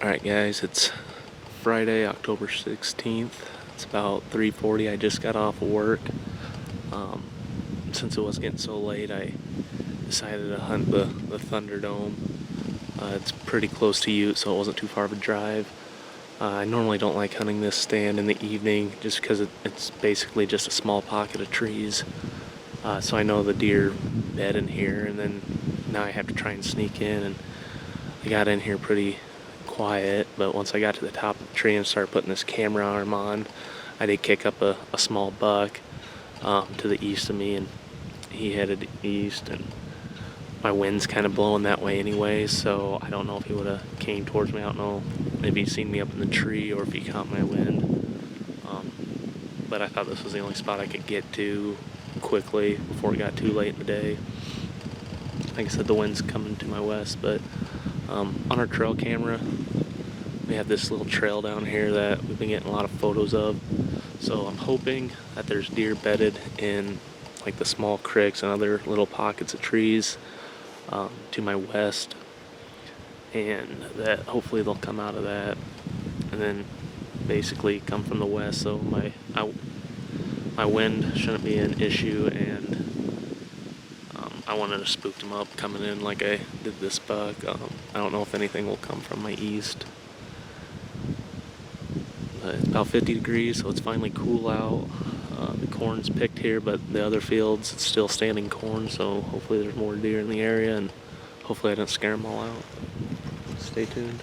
Alright guys, it's Friday, October 16th. It's about 3:40. I just got off of work. Since it was getting so late, I decided to hunt the Thunderdome. It's pretty close to Ute, so it wasn't too far of a drive. I normally don't like hunting this stand in the evening just because it's basically just a small pocket of trees. So I know the deer bed in here, and then now I have to try and sneak in. And I got in here pretty quiet, but once I got to the top of the tree and started putting this camera arm on, I did kick up a small buck to the east of me, and he headed east, and my wind's kind of blowing that way anyway, so I don't know if he would have came towards me. I don't know if he'd seen me up in the tree or if he caught my wind. But I thought this was the only spot I could get to quickly before it got too late in the day. Like I said, the wind's coming to my west, but on our trail camera, we have this little trail down here that we've been getting a lot of photos of. So I'm hoping that there's deer bedded in like the small creeks and other little pockets of trees to my west, and that hopefully they'll come out of that and then basically come from the west, so my wind shouldn't be an issue, and I wanted to spook them up coming in like I did this buck. I don't know if anything will come from my east. It's about 50 degrees, so it's finally cool out. The corn's picked here, but the other fields, it's still standing corn, so hopefully there's more deer in the area, and hopefully I don't scare them all out. Stay tuned.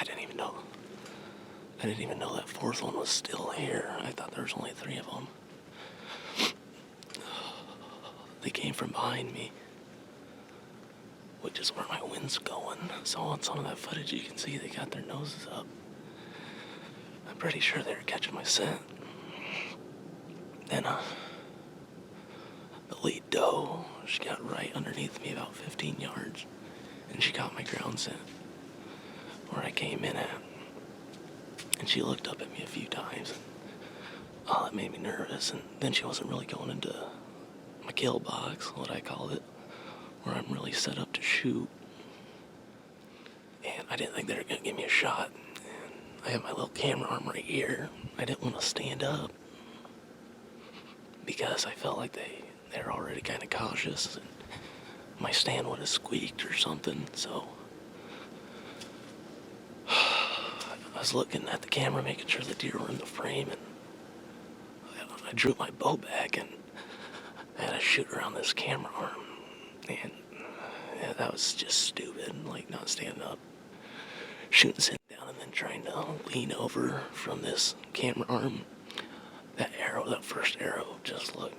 I didn't even know that fourth one was still here. I thought there was only 3 of them. They came from behind me, which is where my wind's going. So on some of that footage you can see they got their noses up. I'm pretty sure they were catching my scent. Then the lead doe, she got right underneath me about 15 yards, and she got my ground scent where I came in at. And she looked up at me a few times. Oh, that made me nervous. And then she wasn't really going into my kill box, what I call it, where I'm really set up to shoot. And I didn't think they were going to give me a shot. And I had my little camera arm right here. I didn't want to stand up because I felt like they were already kind of cautious. And my stand would have squeaked or something, so I was looking at the camera, making sure the deer were in the frame, and I drew my bow back and I had to shoot around this camera arm. And yeah, that was just stupid, like not standing up, shooting sitting down, and then trying to lean over from this camera arm. That first arrow, just looked,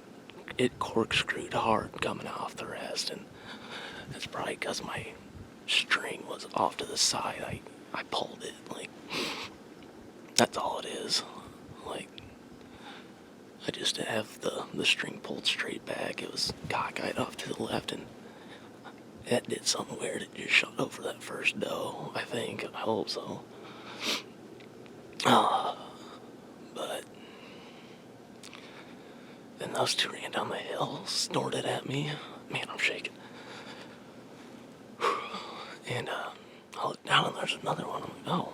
it corkscrewed hard coming off the rest, and that's probably because my string was off to the side. I pulled it, like, that's all it is. Like, I just didn't have the string pulled straight back. It was cockeyed off to the left, and that did something weird. It just shot over that first doe, I think. I hope so. But then those 2 ran down the hill, snorted at me. Man, I'm shaking. And I looked down and there's another one. I'm like, oh.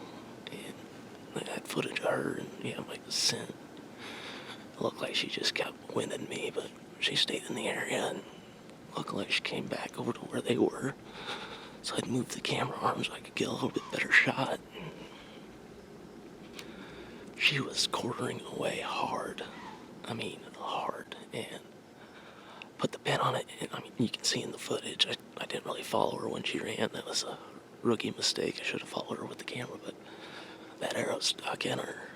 And I had footage of her, and yeah, like the scent. It looked like she just kept winding me, but she stayed in the area and looked like she came back over to where they were. So I'd moved the camera arm so I could get a little bit better shot. She was quartering away hard. I mean, hard. And put the pin on it, and I mean, you can see in the footage, I didn't really follow her when she ran. That was a rookie mistake. I should have followed her with the camera, but that arrow stuck in her.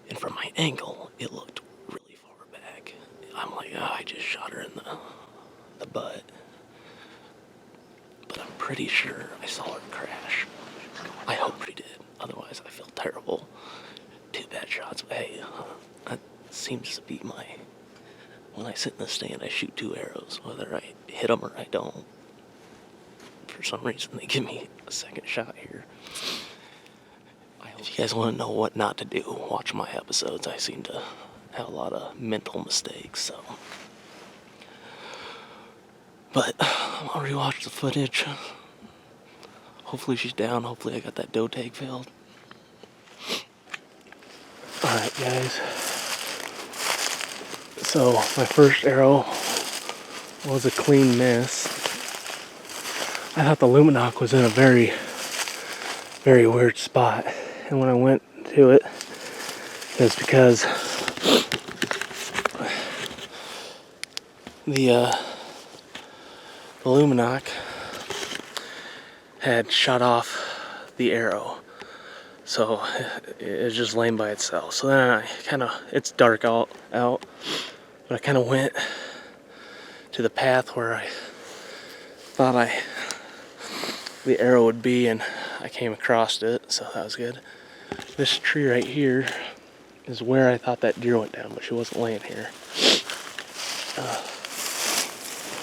And from my angle, it looked really far back. I'm like, oh, I just shot her in the butt. But I'm pretty sure I saw her crash. I hope she did. Otherwise, I feel terrible. 2 bad shots, but hey, that seems to be when I sit in the stand, I shoot 2 arrows, whether I hit them or I don't. For some reason, they give me a second shot here. If you guys want to know what not to do, watch my episodes. I seem to have a lot of mental mistakes, so. But I'll rewatch the footage. Hopefully she's down. Hopefully I got that doe tag filled. Alright, guys. So my first arrow was a clean miss. I thought the Luminoc was in a very, very weird spot. And when I went to it, it's because the Luminoc had shut off the arrow. So it was just laying by itself. So then it's dark out, but I kind of went to the path where I thought the arrow would be, and I came across it, so that was good. This tree right here is where I thought that deer went down, but she wasn't laying here.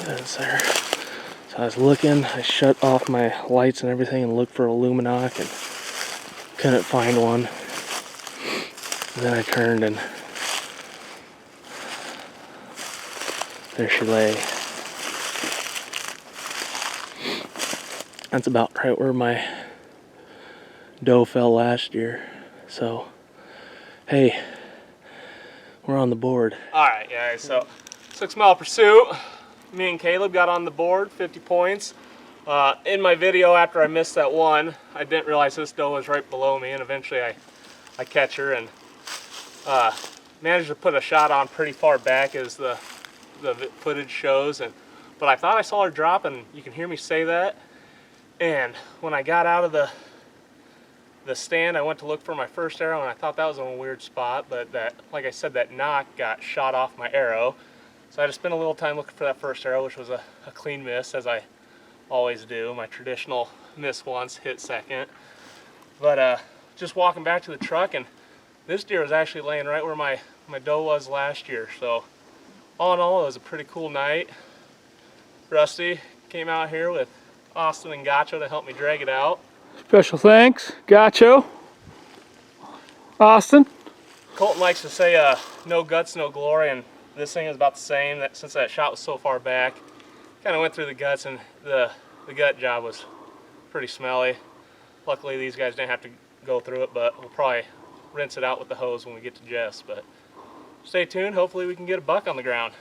That's there. So I was looking, I shut off my lights and everything and looked for a Luminoc and couldn't find one. And then I turned and there she lay. That's about right where my doe fell last year. So, hey, we're on the board. Alright guys, so 6 Mile Pursuit. Me and Caleb got on the board, 50 points. In my video after I missed that one, I didn't realize this doe was right below me, and eventually I catch her and managed to put a shot on pretty far back as the footage shows. But I thought I saw her drop, and you can hear me say that. And when I got out of the the stand, I went to look for my first arrow and I thought that was in a weird spot, but that, like I said, that knock got shot off my arrow. So I had to spend a little time looking for that first arrow, which was a clean miss, as I always do. My traditional miss once, hit second. But just walking back to the truck, and this deer was actually laying right where my doe was last year. So all in all, it was a pretty cool night. Rusty came out here with Austin and Gacho to help me drag it out. Special thanks, Gacho. Austin. Colton likes to say no guts, no glory, and this thing is about the same. That since that shot was so far back, kind of went through the guts, and the gut job was pretty smelly. Luckily these guys didn't have to go through it, but we'll probably rinse it out with the hose when we get to Jess. But stay tuned, hopefully we can get a buck on the ground.